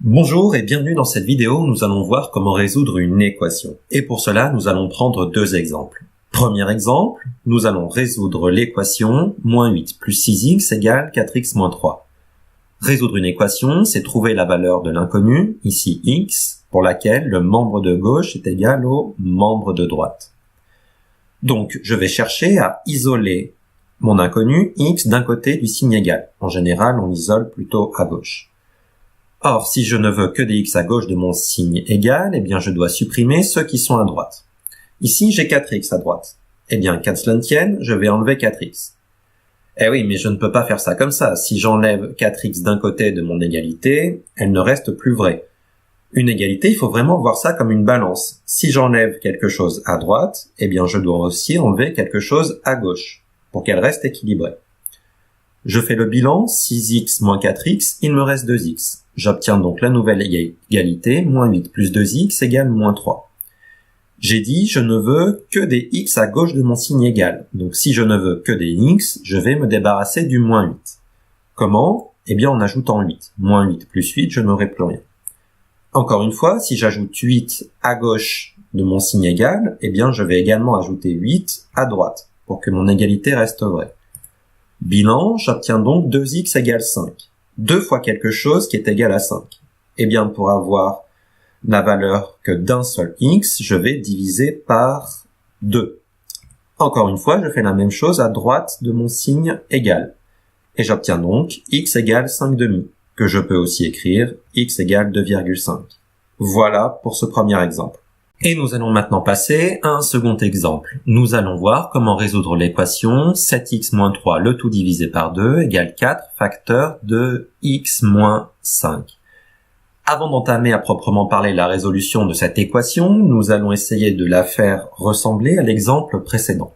Bonjour et bienvenue dans cette vidéo où nous allons voir comment résoudre une équation. Et pour cela, nous allons prendre deux exemples. Premier exemple, nous allons résoudre l'équation -8 plus 6x égale 4x moins 3. Résoudre une équation, c'est trouver la valeur de l'inconnu, ici x, pour laquelle le membre de gauche est égal au membre de droite. Donc, je vais chercher à isoler mon inconnu x d'un côté du signe égal. En général, on isole plutôt à gauche. Or, si je ne veux que des x à gauche de mon signe égal, eh bien je dois supprimer ceux qui sont à droite. Ici, j'ai 4x à droite. Eh bien, qu'à cela ne tienne, je vais enlever 4x. Eh oui, mais je ne peux pas faire ça comme ça. Si j'enlève 4x d'un côté de mon égalité, elle ne reste plus vraie. Une égalité, il faut vraiment voir ça comme une balance. Si j'enlève quelque chose à droite, eh bien je dois aussi enlever quelque chose à gauche, pour qu'elle reste équilibrée. Je fais le bilan, 6x moins 4x, il me reste 2x. J'obtiens donc la nouvelle égalité, -8 plus 2x égale -3. J'ai dit, je ne veux que des x à gauche de mon signe égal. Donc si je ne veux que des x, je vais me débarrasser du -8. Comment? Eh bien en ajoutant 8. -8 plus 8, je n'aurai plus rien. Encore une fois, si j'ajoute 8 à gauche de mon signe égal, eh bien je vais également ajouter 8 à droite, pour que mon égalité reste vraie. Bilan, j'obtiens donc 2x égale 5. 2 fois quelque chose qui est égal à 5. Eh bien, pour avoir la valeur que d'un seul x, je vais diviser par 2. Encore une fois, je fais la même chose à droite de mon signe égal. Et j'obtiens donc x égale 5/2, que je peux aussi écrire x égale 2,5. Voilà pour ce premier exemple. Et nous allons maintenant passer à un second exemple. Nous allons voir comment résoudre l'équation 7x moins 3 le tout divisé par 2 égale 4 facteur de x moins 5. Avant d'entamer à proprement parler la résolution de cette équation, nous allons essayer de la faire ressembler à l'exemple précédent.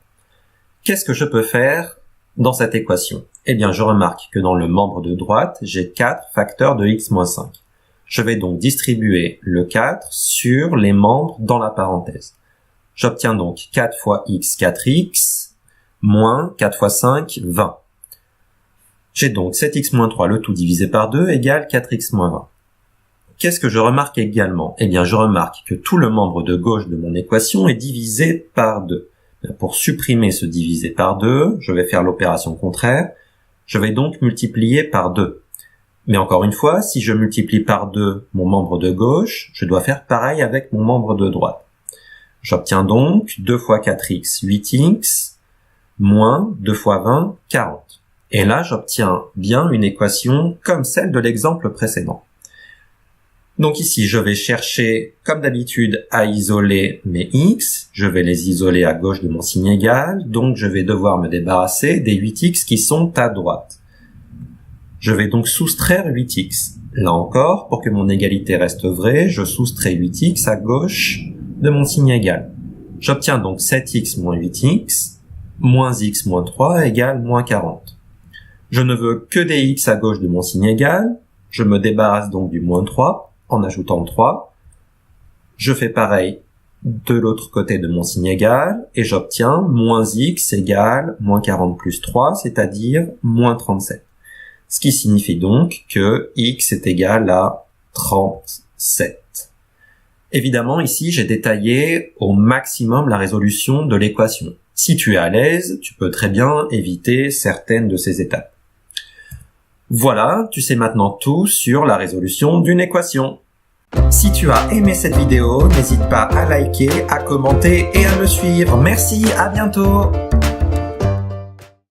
Qu'est-ce que je peux faire dans cette équation? Eh bien, je remarque que dans le membre de droite, j'ai 4 facteurs de x moins 5. Je vais donc distribuer le 4 sur les membres dans la parenthèse. J'obtiens donc 4 fois x, 4x, moins 4 fois 5, 20. J'ai donc 7x moins 3 le tout divisé par 2 égale 4x moins 20. Qu'est-ce que je remarque également? Eh bien, je remarque que tout le membre de gauche de mon équation est divisé par 2. Pour supprimer ce divisé par 2, je vais faire l'opération contraire. Je vais donc multiplier par 2. Mais encore une fois, si je multiplie par 2 mon membre de gauche, je dois faire pareil avec mon membre de droite. J'obtiens donc 2 fois 4x, 8x, moins 2 fois 20, 40. Et là, j'obtiens bien une équation comme celle de l'exemple précédent. Donc ici, je vais chercher, comme d'habitude, à isoler mes x. Je vais les isoler à gauche de mon signe égal, donc je vais devoir me débarrasser des 8x qui sont à droite. Je vais donc soustraire 8x. Là encore, pour que mon égalité reste vraie, je soustrais 8x à gauche de mon signe égal. J'obtiens donc 7x moins 8x, moins x moins 3 égale moins 40. Je ne veux que des x à gauche de mon signe égal. Je me débarrasse donc du moins 3 en ajoutant 3. Je fais pareil de l'autre côté de mon signe égal et j'obtiens moins x égale moins 40 plus 3, c'est-à-dire moins 37. Ce qui signifie donc que x est égal à 37. Évidemment, ici, j'ai détaillé au maximum la résolution de l'équation. Si tu es à l'aise, tu peux très bien éviter certaines de ces étapes. Voilà, tu sais maintenant tout sur la résolution d'une équation. Si tu as aimé cette vidéo, n'hésite pas à liker, à commenter et à me suivre. Merci, à bientôt!